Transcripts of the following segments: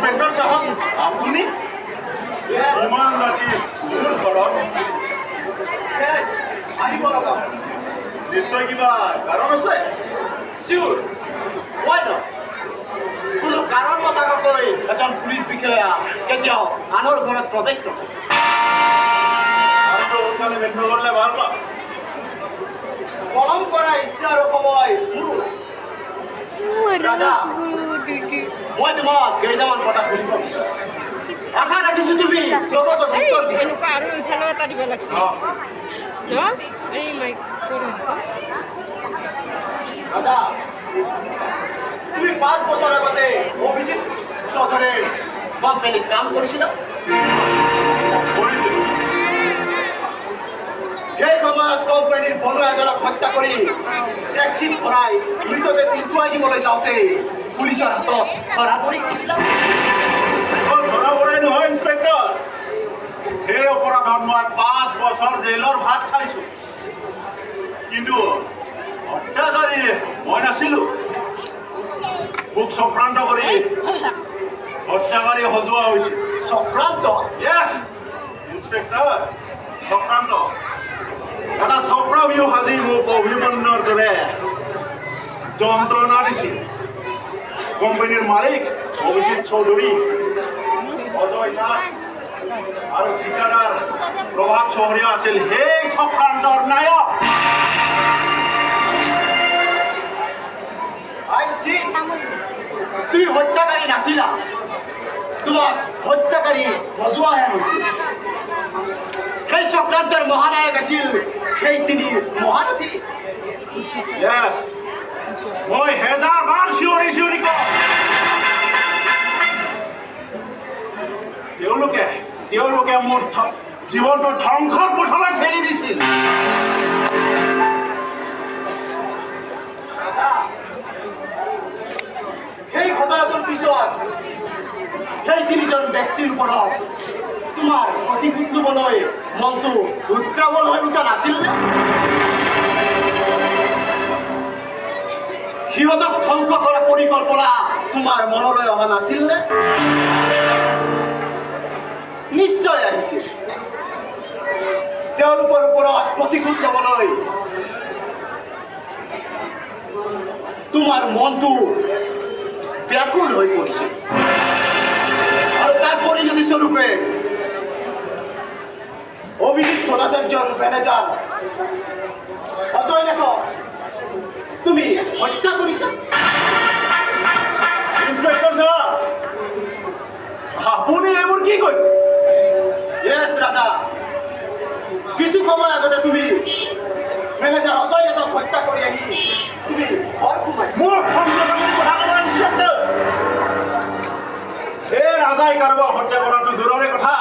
Inspector সাহেব আপুনি ইমান ৰাতি মোৰ ঘৰত আহিব লগা নিশ্চয় কিবা কাৰণ আছে চিউৰ ৱাই নট কোনো কাৰণ নথকাকৈ এজন পুলিচ বিষয়া কেতিয়াও আনৰ ঘৰত প্ৰৱেশ নকৰে আৰু সোনকালে বেন্দ কৰিলে ভাল পাওঁ পলম কৰা ইচ্ছা আৰু সময় ৰাজা মই তোমাক কেইটামান কথা বুজিব আশা ৰাখিছো তুমি এনেকুৱা আৰু ইফালেও এটা দিব লাগিছিল এই মাইক ৰাজা তুমি 5 বছৰ আগতে অভিজিৎ চৌধুৰীৰ কোম্পানীত কাম কৰিছিলা সেই সময়ত কোম্পানীৰ বনো এজনক হত্যা কৰি টেক্সিত ভৰাই মৃতদেহ উটুৱাই দিবলৈ যাওঁতে পুলিচৰ হাতত ধৰা পৰি গৈছিলা ধৰা পৰাই নহয় ইন্সপেক্টৰ সেই অপৰাধত মই 5 বছৰ জেলৰ ভাত খাইছো কিন্তু হত্যাকাৰী মই নাছিলো মোক চক্ৰান্ত কৰি হত্যাকাৰী সজোৱা হৈছিল চক্ৰান্ত য়েছ ইন্সপেক্টৰ চক্ৰান্ত এটা চক্ৰব্যূহ সাজি মোক অভিমন্যুৰ দৰে যন্ত্ৰণা দিছিল কোম্পানীৰ মালিক অভিজিৎ চৌধুৰী অজয় নাথ আৰু ঠিকাদাৰ প্ৰভাত চহৰীয়া আছিল সেই চক্ৰান্তৰ নায়ক তুমি হত্যাকাৰী নাছিলা তোমাক হত্যাকাৰী সজোৱাহে হৈছিল সেই চক্ৰান্তৰ মহানায়ক আছিল সেই তিনি মহাৰথী মই হেজাৰবাৰ চিঞৰি চিঞৰি কওঁ তেওঁলোকে মোৰ জীৱনটো ধ্বংসৰ পথলৈ ঠেলি দিছিল সেই ঘটনাটোৰ পিছত সেই তিনিজন ব্যক্তিৰ ওপৰত তোমাৰ প্ৰতিশোধ ল'বলৈ মনটো উত্ৰাৱল হৈ উঠা নাছিল নে সিহঁতক ধ্বংস কৰা পৰিকল্পনা তোমাৰ মনলৈ অহা নাছিল নে নিশ্চয় আহিছিল তেওঁলোকৰ ওপৰত প্ৰতিশোধ ল'বলৈ তোমাৰ মনটো ব্যাকুল হৈ পৰিছে আৰু তাৰ পৰিণতি স্বৰূপে অভিজিৎ ভট্টাচাৰ্যৰ মেনেজাৰ অজয় নাথক তুমি হত্যা কৰিছা ইন্সপেক্টৰ সাহেব আপুনি এইবোৰ কি কৈছে য়েছ ৰাজা কিছু সময় আগতে তুমি মেনেজাৰ অজয় নাথক হত্যা কৰি আহি তুমি ঘৰ সোমাইছা মোৰ এই ৰাজাই কাৰোবাক হত্যা কৰাটো দূৰৰে কথা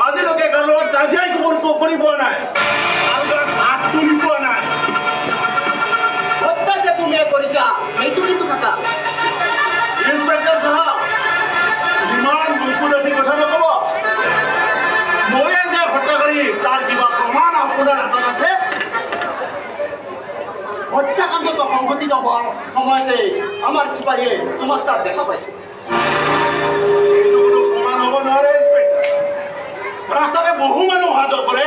আজিলৈকে কাৰোবাক কাজিয়াই কৰি পোৱা নাই হাত তুলি পোৱা নাই হত্যা যে তুমি কৰিছা সেইটো কিন্তু কথা ইন্সপেক্টৰ সাহেব ইমান বুকুদাঠি কথা নক'ব ময়ে যে হত্যাকাৰী তাৰ কিবা প্ৰমাণ আপোনাৰ হাতত আছে হত্যাকাণ্ডটো সংঘটিত হোৱাৰ সময়তে আমাৰ চিপাহীয়ে তোমাক তাত দেখা পাইছে এইটো কোনো প্ৰমাণ হ'ব নোৱাৰে ৰাস্তাতে বহু মানুহ অহা যোৱা কৰে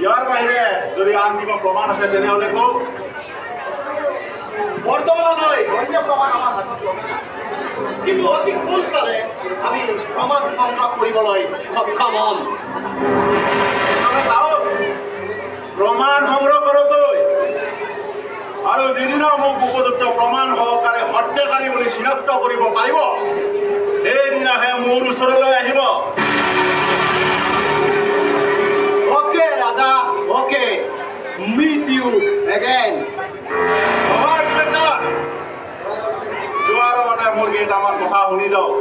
ইয়াৰ বাহিৰে যদি আন কিবা প্ৰমাণ আছে তেনেহ'লে কওক বৰ্তমানলৈ অন্য প্ৰমাণ আমাৰ হাতত কিন্তু অতি সোনকালে আমি প্ৰমাণ সংগ্ৰহ কৰিবলৈ সক্ষম হ'ম প্ৰমাণ সংগ্ৰহ কৰকৈ আৰু যিদিনা মোক উপযুক্ত প্ৰমাণ সহকাৰে হত্যাকাৰী বুলি চিনাক্ত কৰিব পাৰিব সেইদিনাহে মোৰ ওচৰলৈ আহিব অ'কে ৰাজা অ'কে মিট ইউ এগেইন যোৱাৰ আগতে মোৰ কেইটামান কথা শুনি যাওক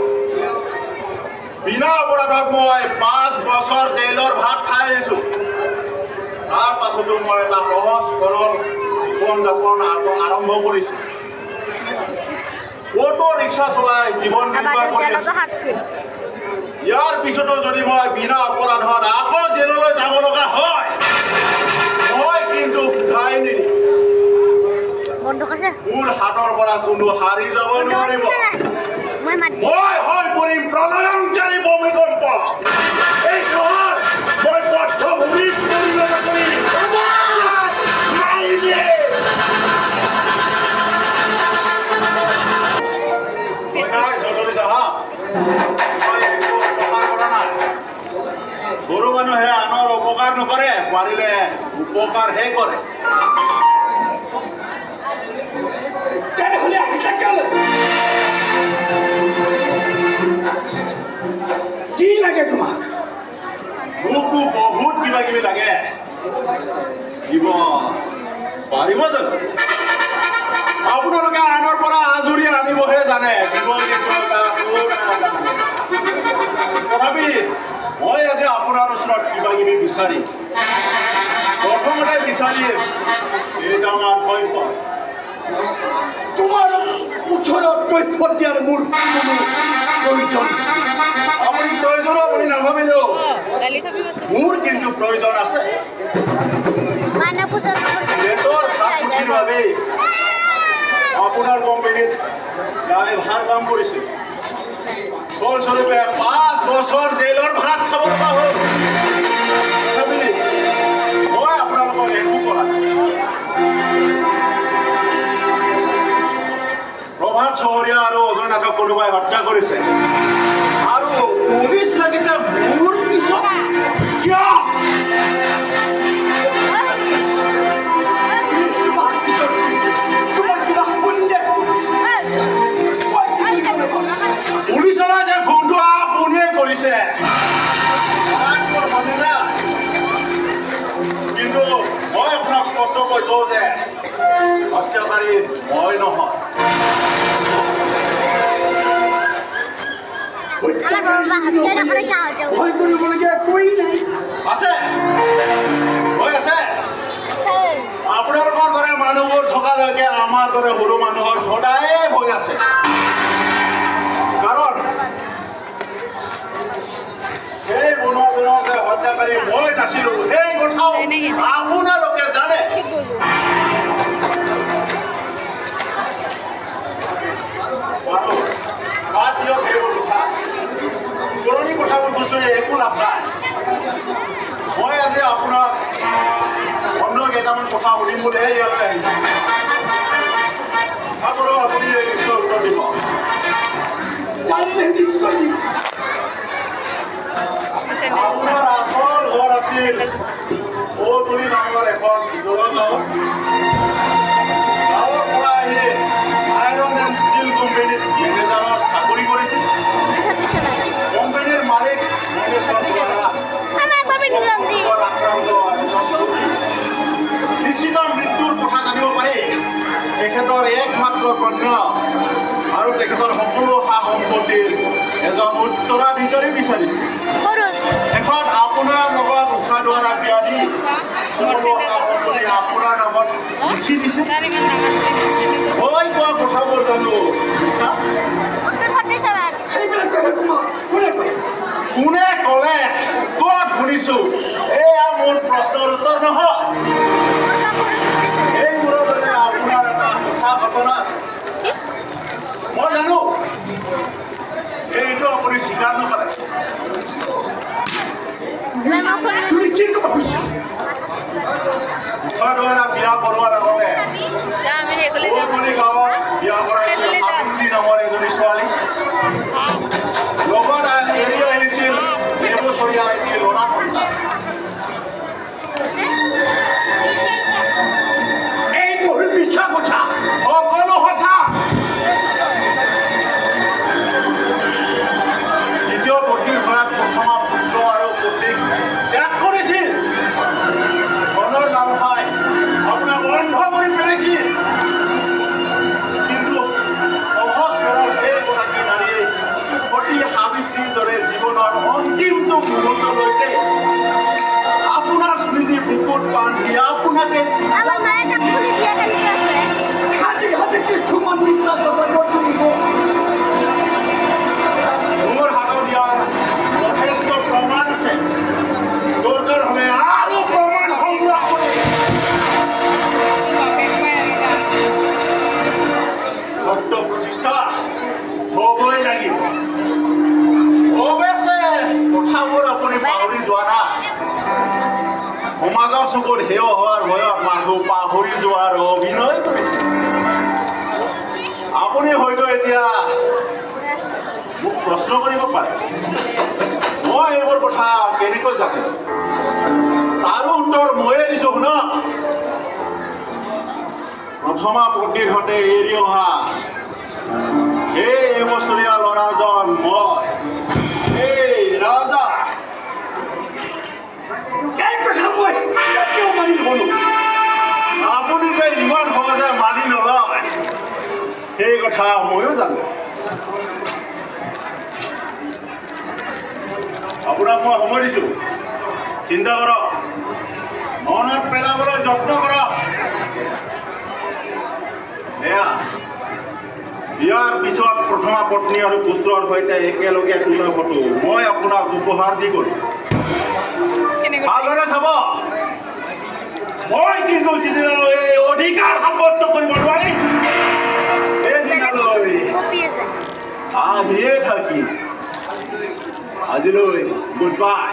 বিনা অপৰাধত মই 5 বছৰ জেলৰ ভাত খাই আহিছোঁ তাৰ পাছতো মই এটা সহজ সৰল জীৱন যাপন আৰম্ভ কৰিছোঁ অটো ৰিক্সা চলাই জীৱন নিৰ্বাহ কৰি আছোঁ ইয়াৰ পিছতো যদি মই বিনা অপৰাধত আকৌ জেললৈ যাব লগা হয় মই কিন্তু শুধাই নিদিম মোৰ হাতৰ পৰা কোনো হাৰি যাব নোৱাৰিব মই হৈ পৰিম প্ৰলয়ংকাৰী ভূমিকম্প এই চহৰ মই বদ্ধভূমিত পৰিণত কৰিম গৰু মানুহে আনৰ উপকাৰ নকৰে পাৰিলে উপকাৰহে কৰে কি লাগে তোমাক মোকতো বহুত কিবা কিবি লাগে দিব পাৰিব জানো আপোনালোকে আনৰ পৰা আজৰি আনিবহে জানে দিব তথাপি মই আজি আপোনাৰ ওচৰত কিবা কিবি বিচাৰিম প্ৰথমতে বিচাৰিম কেইটামান তথ্য তোমাৰ ওচৰত তথ্য দিয়াৰ মোৰ কোনো প্ৰয়োজন আপুনি প্ৰয়োজন আপুনি নাভাবিলেও গালি খাবি বাচা মোৰ কিন্তু প্ৰয়োজন আছে দেশৰ ভাত বাবে আপোনাৰ কোম্পানীত প্ৰায় ভাল কাম কৰিছিল ফলস্বৰূপে 5 বছৰ জেলৰ ভাত খাব লগা হ'ল তথাপি মই আপোনালোকক একো কৰা নাই। প্ৰভাত চহৰীয়া আৰু অজয়নাথক কোনোবাই হত্যা কৰিছে আৰু পুলিচ লাগিছে মোৰ পিছত কিয় পুলিচলৈ যে ফোনটো আপুনিয়ে কৰিছে কিন্তু মই আপোনাক স্পষ্ট কৈ থওঁ যে হত্যাকাৰী মই নহয় ভয় কৰিবলগীয়া একোৱেই নাই আছে হৈ আছে আপোনালোকৰ দৰে মানুহবোৰ থকালৈকে আমাৰ দৰে সৰু মানুহৰ সদায়ে ভয় আছে কাৰণ সেই বনোৱা যে হত্যাকাৰী মই নাছিলো সেই কথাও আপোনালোকে জানে পুৰণি কথাবোৰ গুচৰি একো লাভ নাই মই আজি আপোনাক অন্য কেইটামান কথা সুধিম বুলিহে ইয়ালৈ আহিছোঁ আকৌ আপুনি নিশ্চয় উত্তৰ দিব জানিলে নিশ্চয় দিম আপোনাৰ আচল ঘৰ আছিল ঔতুলি নামৰ এখন গাঁৱৰ পৰা আহি আইৰণ এণ্ড ষ্টীল কোম্পানীত মেনেজাৰৰ চাকৰি কৰিছিল কোম্পানীৰ মালিক নিশ্চিত মৃত্যুৰ কথা জানিব পাৰি তেখেতৰ একমাত্ৰ কন্যা আৰু তেখেতৰ সকলো সা সম্পত্তিৰ এজন উত্তৰাধিকাৰী বিচাৰিছে এখন আপোনাৰ লগত উশাহ দ্বাৰা বিয়া দি সকলো সা সম্পত্তি আপোনাৰ নামত লিখি দিছে মই কোৱা কথাবোৰ জানো সেইবিলাক কথা তোমাক কোনে কয় কোনে ক'লে ক'ত শুনিছো এয়া মোৰ প্ৰশ্নৰ উত্তৰ নহয় এইবোৰৰ দৰে আপোনাৰ এটা সঁচা ঘটনা মই জানো এইটো আপুনি স্বীকাৰ নকৰে তুমি কি ক'ব খুজিছা দ্বাৰা বিয়া কৰোৱাৰ আগতে ঔতুলি গাঁৱত বিয়া কৰাইছিল হাতুলি নামৰ এজনী ছোৱালী লগত এৰি আহিছিল এবছৰীয়া এটি ল'ৰা সন্তান এইবোৰ মিছা কথা সকলো সঁচা দ্বিতীয় পত্নীৰ ঘৰত প্ৰথমা পুত্ৰ আৰু পত্নীক ত্যাগ কৰিছিল ধনৰ লালসাই আপোনাক অন্ধ কৰি পেলাইছিল কিন্তু সহজ সৰল সেইগৰাকী নাৰীয়ে সতী সাবিত্ৰীৰ দৰে জীৱনৰ অন্তিমটো মুহূৰ্তলৈকে আপোনাৰ স্মৃতি বুকুত বান্ধি আপোনাকে আজি হাতে কিছুমান বিশ্বাস কৰিব তুলিব মোৰ হাতত দিয়াৰ যথেষ্ট প্ৰমাণ আছে দৰকাৰ হ'লে আৰু প্ৰমাণ সংগ্ৰহ কৰি সত্য প্ৰতিষ্ঠা হ'বই লাগিব অৱশ্যে কথাবোৰ আপুনি পাহৰি যোৱা নাই সমাজৰ চকুত হেয় হোৱাৰ ভয়ত মানুহ পাহৰি যোৱাৰ অভিনয় কৰিছে আপুনি হয়তো এতিয়া মোক প্ৰশ্ন কৰিব পাৰে মই এইবোৰ কথা কেনেকৈ জানিম তাৰো উত্তৰ ময়ে দিছো শুনক প্ৰথমা পত্নীৰ সৈতে এৰি অহা এই এবছৰীয়া ল'ৰাজন মই এই ৰাজা এই কথা মই কিয় মানি ল'বনো আপুনি যে ইমান সহজে মানি নলয় সেই কথা ময়ো জানো আপোনাক মই সময় দিছোঁ চিন্তা কৰক মনত পেলাবলৈ যত্ন কৰক এয়া বিয়াৰ পিছত প্ৰথমা পত্নী আৰু পুত্ৰৰ সৈতে একেলগে তোলা ফটো মই আপোনাক উপহাৰ দি গ'লো ভালদৰে চাব মই কিন্তু যিদিনালৈ এই অধিকাৰ সাব্যস্ত কৰিব নোৱাৰিম সেইদিনালৈ আহিয়ে থাকি আজিলৈ গুড বাই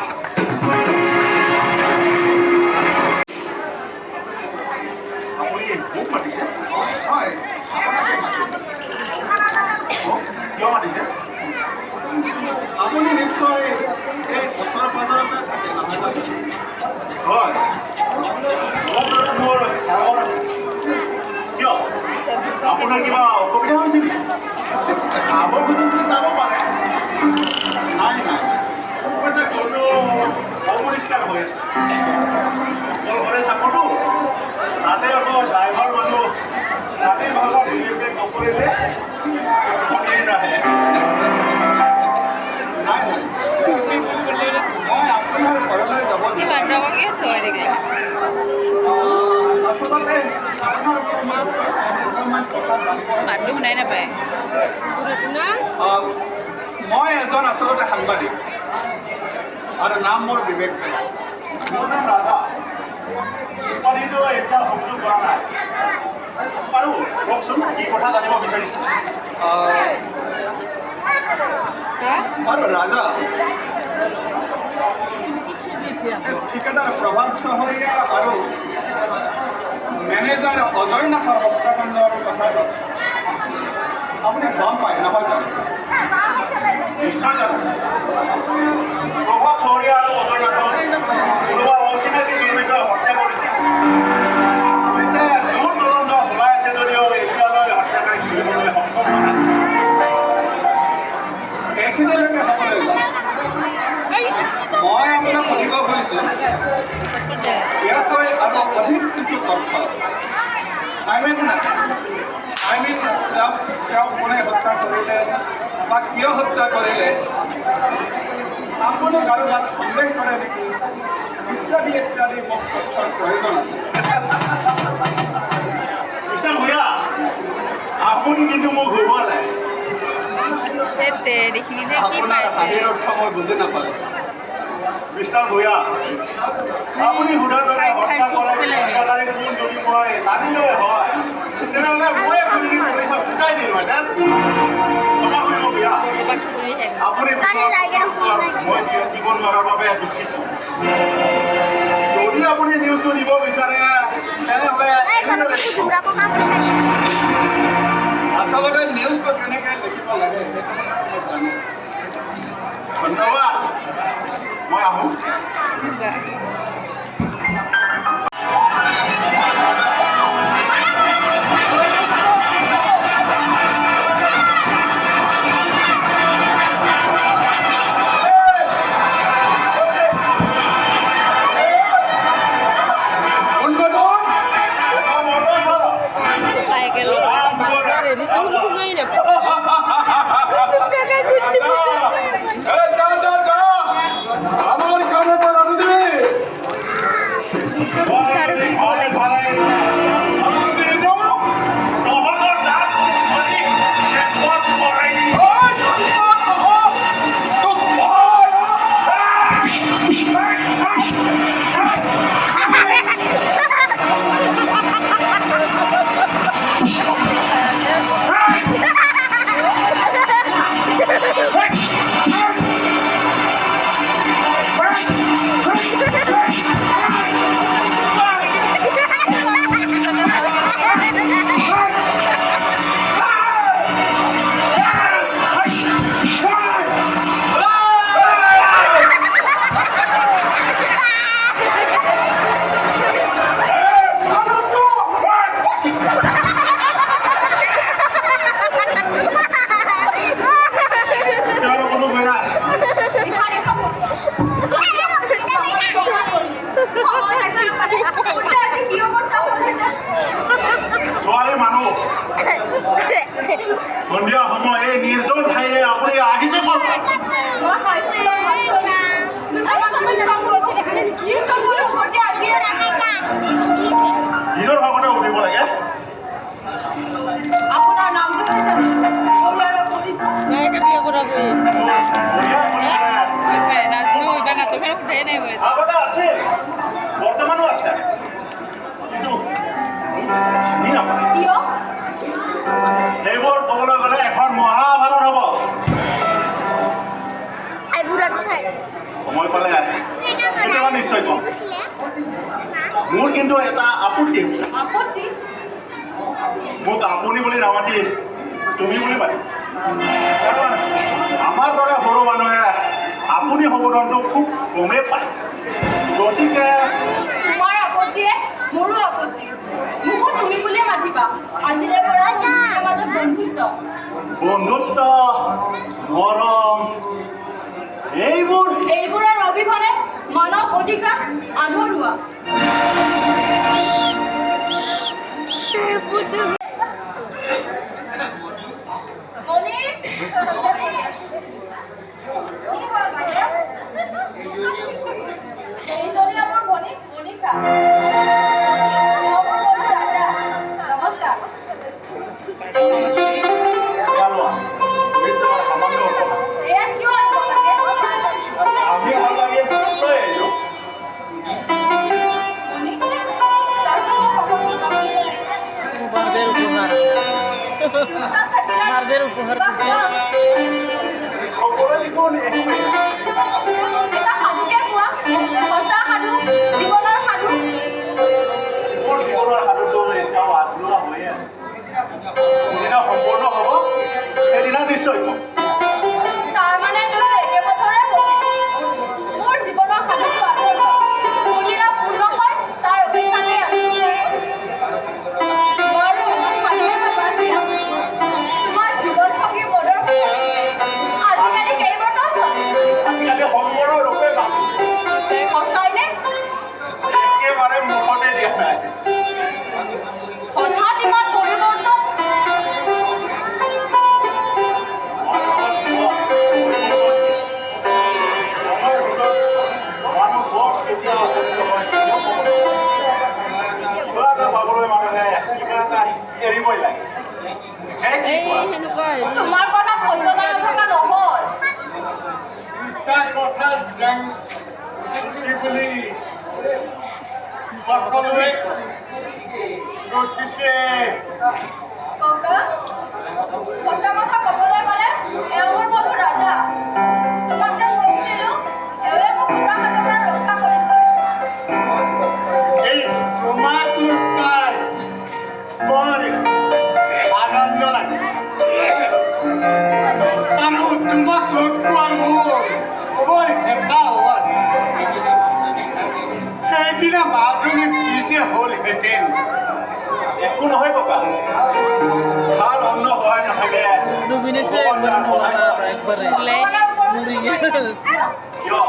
আপুনি মোক মাতিছে হয় কিয় মাতিছে আপুনি নিশ্চয় এই ওচৰ পাজৰতে থাকে নহয় হয় মোৰ কামৰ আছে কিয় আপোনাৰ কিবা অসুবিধা হৈছে নেকি খাব খুজি যাব পাৰে নাই নাই অৱশ্যে ঘৰটো অপৰিষ্কাৰ হৈ আছে ঘৰে থাকোঁতো তাতে আকৌ ড্ৰাইভাৰ মানুহ ৰাতি ভাগত বিশেষকৈ নকৰিলে শুনিয়েই নাহে নাই নাই মই আপোনাৰ ঘৰলৈ যাব কিমান ৰঙকে থৈ দিলে আচলতে আপোনাৰ অকণমান কথা জানিব মাতটো শুনাই নাপায় মই এজন আচলতে সাংবাদিক আৰু নাম মোৰ বিবেক পেলা মোৰ নাম ৰাজা উপাধিটো এতিয়া সংযোগ কৰা নাই বাৰু কওকচোন কি কথা জানিব বিচাৰিছে আৰু ৰাজা ঠিকাদাৰ প্ৰভাত চহৰীয়া আৰু মেনেজাৰ অজয় নাথৰ হত্যাকাণ্ডৰ কথাটো আপুনি গম পায় নহয় জানো নিশ্চয় জানো প্ৰভাত চহৰীয়া আৰু অজয় নাথক কোনোবা অচিনাকি দুৰ্বৃত্তই হত্যা কৰিছে পিছে জোৰ তদন্ত চলাই আছে যদিও এতিয়ালৈ হত্যাকাৰী ধৰিবলৈ সক্ষম হোৱা নাই এইখিনিলৈকে হ'বলৈ যাওঁ মই আপোনাক সুধিব খুজিছোঁ ইয়াতকৈ আৰু অধিক কিছু তথ্য তেওঁ কোনে হত্যা কৰিলে বা কিয় হত্যা কৰিলে আপুনি কাৰোবাক সন্দেহ কৰে নেকি ইত্যাদি ইত্যাদি মোক তথ্যৰ প্ৰয়োজন আছে মিষ্টাৰ ভূঞা আপুনি কিন্তু মোক ঘূৰোৱালে দেখিলি যে কি আপোনাৰ পাইছে হাবিৰ অৰ্থ মই বুজি নাপালোঁ মিষ্টাৰ ভূঞা আপুনি সোধাৰ দৰে হত্যা কৰা হত্যাকাৰী কোন যদি মই জানিলৈ হয় তেনেহ'লে মই আপুনি পুলিচক গোটাই দিলোহেঁতেন কথা শুনিব ভূঞা আপুনি মই দিব নোৱাৰাৰ বাবে দুখিত যদি আপুনি নিউজটো দিব বিচাৰে তেনেহ'লে আচলতে নিউজটো কেনেকৈ লিখিব লাগে সেইটো মই জানো ধন্যবাদ মই আহোঁ পাই গেল মাছটা ৰেডি শুনাই নাপায় এই নিৰ্জন ঠাইৰে আপুনি আহিছে ক'ত? মই হাইস্কুলৰ মাষ্টৰ। দুটামান কিমান কাম কৰিছে দেখিলে নেকি? কি কাম কৰিব খোজে আজি দিনৰ ভাগতে উঠিব লাগে। আপোনাৰ নামটো কি জানে? পৰিয়ালৰ পৰিচয়। নাইকে বিয়া কৰাবই। আগতে আছিল, বৰ্তমানো আছে, কিন্তু চিনি নাপায়। কিয়? সেইবোৰ ক'বলৈ গ'লে এখন মহাভাৰত হ'ব। সময় পালে কেতিয়াবা নিশ্চয় কম। মোৰ কিন্তু এটা আপত্তি আছে। আপত্তি? মোক আপুনি বুলি নামাতি তুমি বুলি মাতি। কাৰণ আমাৰ দৰে সৰু মানুহে আপুনি সম্বোধনটো খুব কমেই পায়। গতিকে তোমাৰ আপত্তিয়ে মোৰো আপত্তি। মোকো তুমি বুলিয়ে মাতিবা। আজিৰে পৰা আমাৰ মাজত বন্ধুত্ব। বন্ধুত্ব, মৰম, এইবোৰৰ অবিহনে মানৱ অধিকাৰ আধৰুৱা। এইজনী আমাৰ ভনী মনিকা। নমস্কাৰ। এয়া কিয় আনিব লাগে? আমি ভাল লাগে লৈ আহিলোঁ। মনি, চাচোন মই কথাবোৰ পাহৰিলোঁ। মাৰদেৰ উপহাৰ মাৰদেৰ উপহাৰ সকলোৱে দেখোন একো নাই। এটা সাধুকে কোৱা, সঁচা সাধু, জীৱনৰ সাধু। মোৰ জীৱনৰ সাধুটো এতিয়াও আধৰুৱা হৈয়ে আছে। যিদিনা সম্পূৰ্ণ হ'ব সেইদিনা নিশ্চয় ক'ম। তাৰমানে দুয়ো একে পথৰে গতি। মোৰ জীৱনৰ সাধুটো আধৰুৱা। কোনদিনা পূৰ্ণ হয় তাৰ অপেক্ষাতে আছোঁ। বাৰু সাধুৰ কথা বাদ দিয়া। তোমাৰ জীৱনসংগী মনৰ আজিকালি কেইবছৰ চলে? আজিকালি সম্পূৰ্ণৰূপে ভাবিছোঁ। সঁচাইনে? একেবাৰে মুখতে দিয়া নাই। হঠাৎ ইমান পৰিৱৰ্তন? এৰিবই লাগে। সেনেকুৱা তোমাৰ কথা ঘটনা নথকা নহয়। বিশ্বাস কথাৰ জং কি বুলি সকলোৱে গতিকে ককা, সঁচা কথা ক'বলৈ গ'লে এওঁ মোৰ বন্ধু ৰাজা। তোমাক যে কৈছিলোঁ, এওঁৱে মোক দুটা হাতৰ পৰা ৰক্ষা কৰিছে। এই তোমাক লুকাই বৰ আনন্দ লাগে আৰু তোমাক লগ পোৱাৰ মোৰ বৰ হেঁপাহো আছে। সেইদিনা মাজনী কি যে হ'লহেঁতেন। একো নহয় ককা। ভাল অন্ন সহায় নাথাকে। ডুবিনেছে একবারে একবারে ভগৱানৰ ওপৰত মুড়ি কিয়?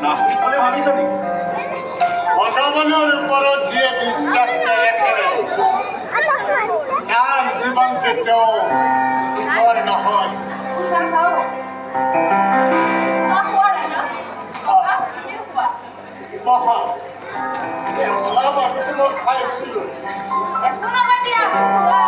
নাস্তিক বুলি ভাবিছ নেকি? ভগৱানৰ ওপৰত যিয়ে বিশ্বাস নেৰাখে তাৰ জীৱন কেতিয়াও সুখৰ নহয়। চাহ খাওঁ। চাহ খোৱা ৰাজা। ককা, তুমিও খোৱা। বহা অলপ আগতে মই খাইছিলোঁ। একো নহয় দিয়া, খোৱা।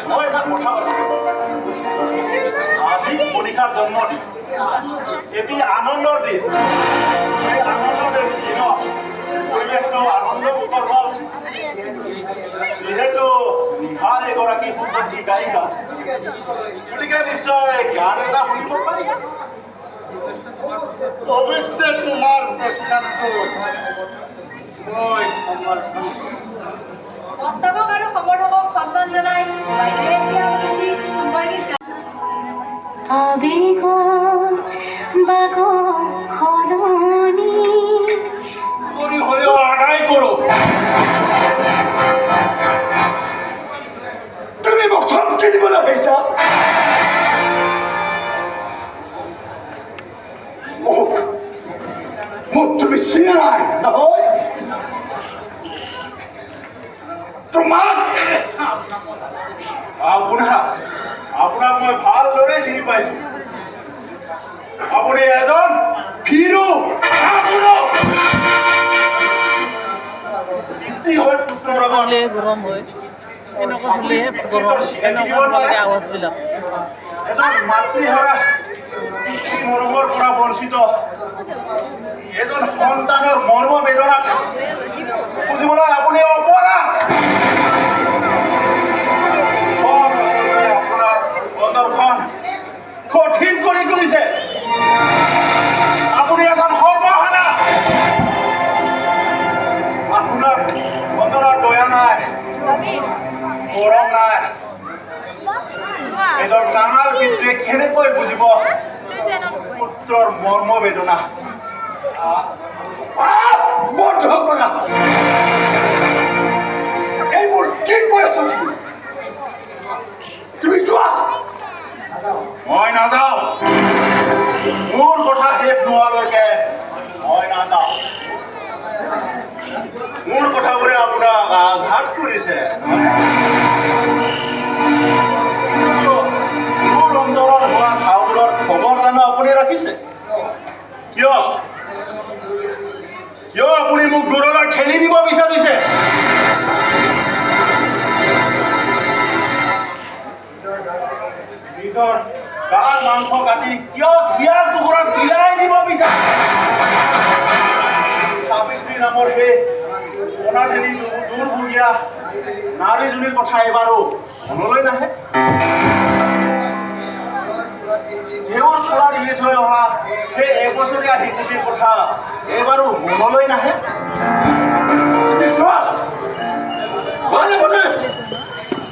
মই এটা কথা ভাবিছোঁ। আজি মনিকাৰ জন্মদিন। এটি আনন্দৰ দিন। এই আনন্দৰ দিনত পৰিৱেশটো আনন্দমুখৰ হোৱা উচিত। যিহেতু নিহাৰ এগৰাকী সুন্দৰী গায়িকা, গতিকে নিশ্চয় গান এটা শুনিব পাৰি। অৱশ্যে তোমাৰ প্ৰস্তাৱটো মই সমৰ্থন প্ৰস্তাৱক আৰু সমৰ্থকক সন্মান জনাই বাইদেৱে এতিয়া অতি সুন্দৰ গীত গায়। আবেগত সলনি কৰি হ'লেও আদায় কৰোঁ। তুমি মোক ধমকি দিবলৈ আহিছা? মোক মোক তুমি চিনি নাই নহয় তোমাক আপোনাক মই ভালদৰে চিনি পাইছো আপুনি এজন ভীৰু পিতৃ হৈ পুত্ৰৰ আগত হ'লে গৰম হয় এনেকুৱা হ'লেহে গৰম এনেকুৱা হ'ব লাগে আৱাজবিলাক এজন মাতৃহাৰা মৰমৰ পৰা বঞ্চিত এজন সন্তানৰ মৰ্ম বেদনা বুজিবলৈ আপুনি অপৰাধ আপোনাৰ অন্তৰখন কঠিন কৰি তুলিছে আপুনি এজন সৰ্বহাৰা আপোনাৰ অন্তৰত দয়া নাই মৰম নাই এজন কাঙাল পিতৃয়ে কেনেকৈ বুজিব পুত্ৰৰ মৰ্ম বেদনা বন্ধ কৰা এইবোৰ কি কৈ আছ তুমি যোৱা মই নাযাওঁ মোৰ কথা শেষ নোহোৱালৈকে মই নাযাওঁ মোৰ কথাবোৰে আপোনাক আঘাত কৰিছে মোৰ অন্তৰত হোৱা ঘাওবোৰৰ খবৰ জানো আপুনি ৰাখিছে কিয় আপুনি মোক দূৰলৈ ঠেলি দিব বিচাৰিছে নিজৰ গাৰ মাংস কাটি কিয় হিয়াৰ টুকুৰাত বিলাই দিব বিচাৰে সাবিত্ৰী নামৰ সেই অনাথেৰি দূৰবৰীয়া নাৰীজনীৰ কথা এবাৰো মনলৈ নাহে তেওঁৰ পৰা দি থৈ অহা সেই এবছৰীয়া শিশুটিৰ কথা এবাৰো মনলৈ নাহে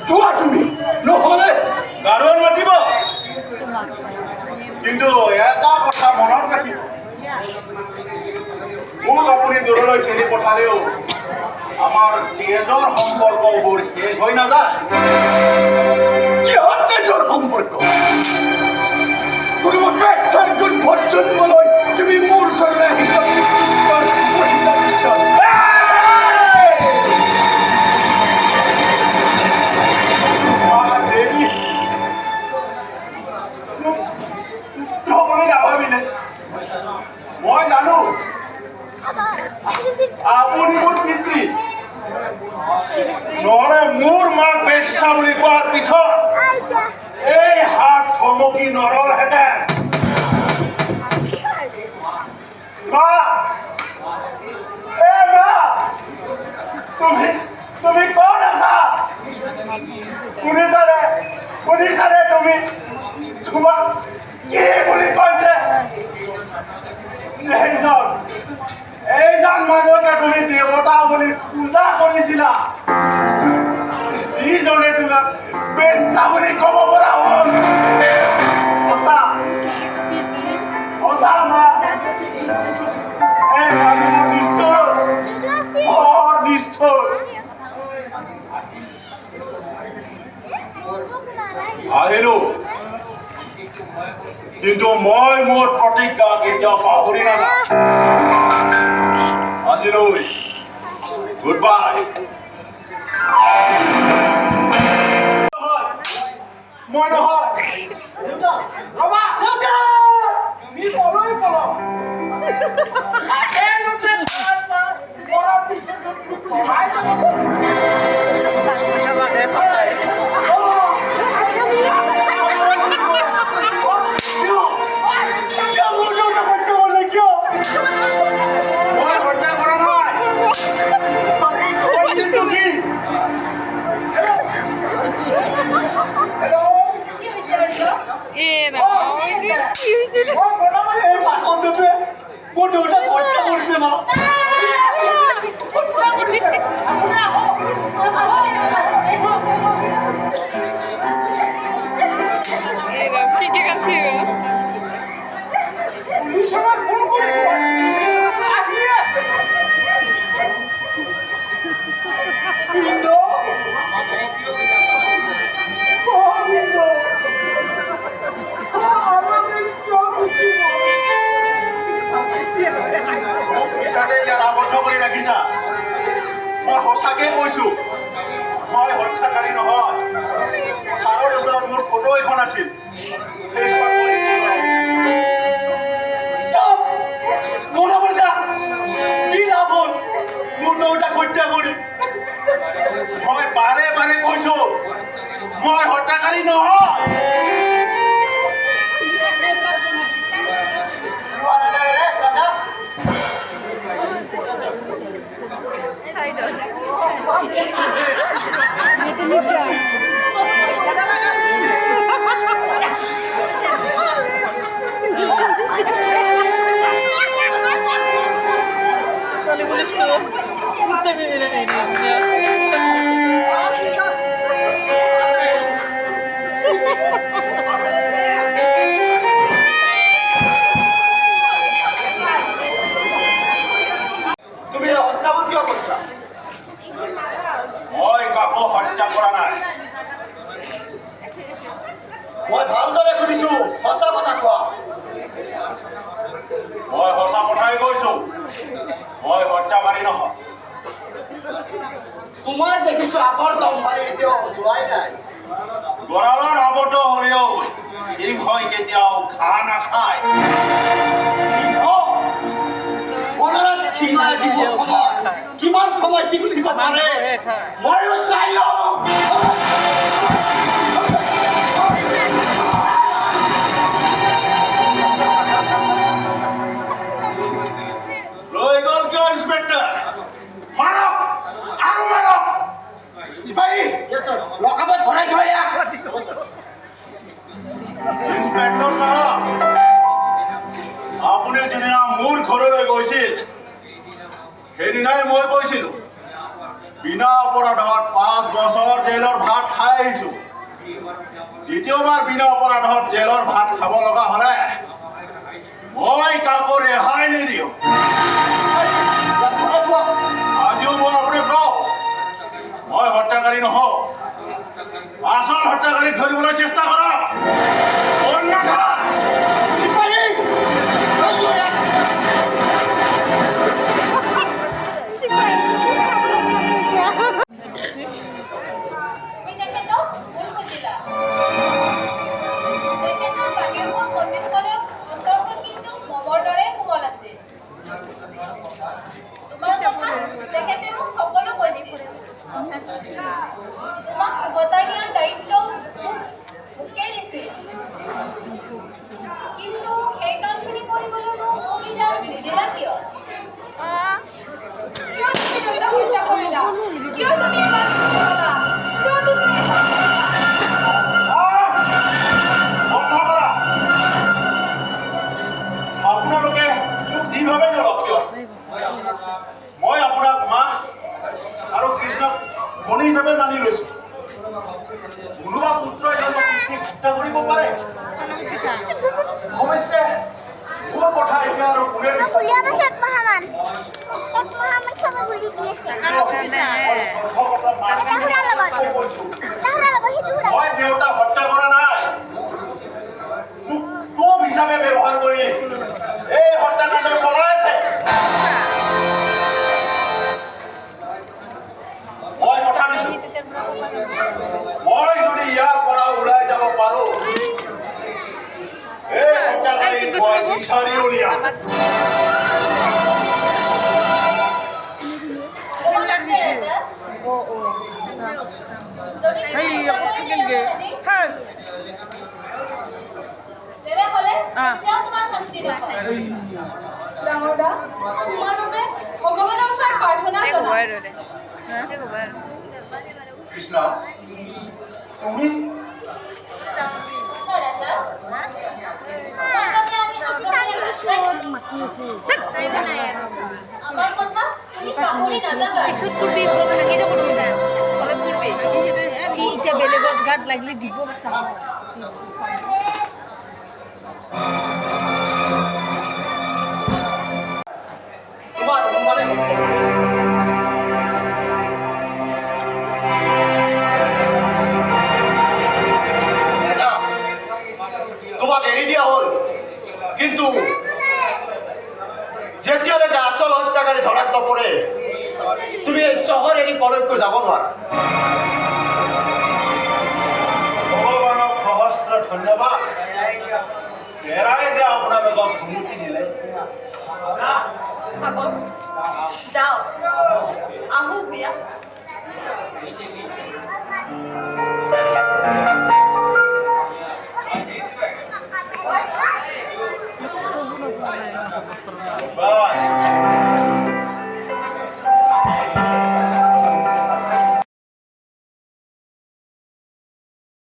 চোৱা তুমি নহ'লে গাৰুৱান মাতিব কিন্তু এটা কথা মনত ৰাখিব মোক আপুনি দূৰলৈ ঠেলি পঠালেও আমাৰ তেজৰ সম্পৰ্কবোৰ শেষ হৈ নাযায় কিহৰ তেজৰ সম্পৰ্ক কোনোবা পেচাৰ গুণ জন্মলৈ তুমি মোৰ ওচৰলৈ আহিছা মই জানো আপুনি মোৰ পিতৃ নহ'লে মোৰ মাক বেশ্যা বুলি কোৱাৰ পিছত এই হাত থমকি নৰলহেঁতেন তুমি ক'ত আছা শুনিছানে তুমি তোমাক কি বুলি কৈছে এইজন মানুহকে তুমি দেৱতা বুলি পূজা কৰিছিলা যিজনে তোমাক বেশ্যা বুলি ক'ব পৰা হ'ল সঁচা সঁচা মা এই মানুহ নিষ্ঠুৰ বৰ নিষ্ঠুৰ আহিলো কিন্তু মই মোৰ প্ৰতিজ্ঞা কেতিয়াও পাহৰি নাযাওঁ আজিলৈ গুড বাই মই নহয় তুমি পলাই পলাও কিয় মোক মিছাতে ইয়াত আবদ্ধ কৰি ৰাখিছা মই সঁচাকৈ কৈছো মই হত্যাকাৰী নহয় ছাৰৰ ওচৰত মোৰ ফটো এখন আছিল সেইখন মই চব মোৰ নামৰকা কি লাভ হ'ল মোৰ দেউতাক হত্যা কৰি মই বাৰে বাৰে কৈছো মই হত্যাকাৰী নহয় Soalnya boleh stop. Kita ini. তুমি হত্যাবোৰ কিয় কৰিছা মই কাকো হত্যা কৰা নাই মই ভালদৰে সুধিছো সঁচা কথা কোৱা মই সঁচা কথাই কৈছো মই হত্যাকাৰী নহয় তোমাৰ দেখিছো আগৰ দম মাৰি এতিয়াও যোৱাই নাই গঁৰালত আবদ্ধ হ'লেও সিংহই কেতিয়াও ঘাঁহ নাখায় কিমান সময় টিকিব পাৰে ময়ো চাই লওঁ ৰৈ গ'ল কিয় ইন্সপেক্টৰ মাৰক আৰু মাৰক চিপাহী লকাপত ভৰাই থৈ আহ ইন্সপেক্টৰ চাহাব আপুনি যিদিনা মোৰ ঘৰলৈ গৈছিল সেইদিনাই মই কৈছিলো বিনা অপৰাধত 5 বছৰ জেলৰ ভাত খাই আহিছো দ্বিতীয়বাৰ বিনা অপৰাধত জেলৰ ভাত খাব লগা হ'লে মই কাকো ৰেহাই নিদিওঁ আজিও মই আপোনাক কওঁ মই হত্যাকাৰী নহওঁ আচল হত্যাকাৰীক ধৰিবলৈ চেষ্টা কৰক অন্যথা তুমি তেখেতক ভুল বুজিলা তেখেতৰ বাহিৰখন কঠিন হ'লেও অন্তৰখন কিন্তু মমৰ দৰে কোমল আছে তোমাৰ কথা তেখেতে মোক সকলো কৈছিল তোমাক উভতাই দিয়াৰ দায়িত্বও মোকেই দিছিল কিন্তু সেই কামখিনি কৰিবলৈ মোক সুবিধা নিদিলা কিয় কিয় তুমি দেউতাক হত্যা কৰিলা কিয় তুমি এবাৰ ক'লা কিয় তুমি বন্ধ কৰা আপোনালোকে মোক যিভাৱে নলওক কিয় মই আপোনাক মা আৰু কৃষ্ণক ধনী হিচাপে মানি লৈছো কোনোবা পুত্ৰই হত্যা কৰিব পাৰে অৱশ্যে মোৰ কথা এতিয়া আৰু কোনে বিশ্বাস মই দেউতাক হত্যা কৰা নাই মোক কোপ হিচাপে ব্যৱহাৰ কৰি এই হত্যাকাণ্ড চলাই আছে মই কথা দিছো মই যদি ইয়াৰ পৰা ওলাই যাব পাৰো এই হত্যাকাৰীক মই বিচাৰি উলিয়াম তোমাক আছে ৰাজা যদি তুমি সঁচাকৈয়ে নিৰপৰাধী, তেনেহ'লে এতিয়াও তোমাৰ শাস্তি নহয় ডাঙৰ দা তোমাৰ বাবে ভগৱানৰ ওচৰত প্ৰাৰ্থনা জনাওঁ কৃষ্ণ তুমি আচ্ছা ৰাজা তোমাৰ বাবে আমি অস্ত্ৰখিনি আশ্ৰয় আমাৰ কথা তুমি পাহৰি নাযাবা পিছত কৰবি ভাঙিটা কৰবি না তবে কৰবি এইটা বেলেগত গাত লাগলে দিব চাব তোমাৰ অনুমানে তোমাক এৰি দিয়া হ'ল কিন্তু যেতিয়ালৈকে আচল হত্যাকাৰী ধৰাত নপৰে তুমি এই চহৰ এৰি কলৈকো যাব নোৱাৰা ভগৱানক সহস্ৰ ধন্যবাদ এৰাই যে আপোনালোকক সন্মতি দিলে সাগৰ যাওঁ আহো বিয়া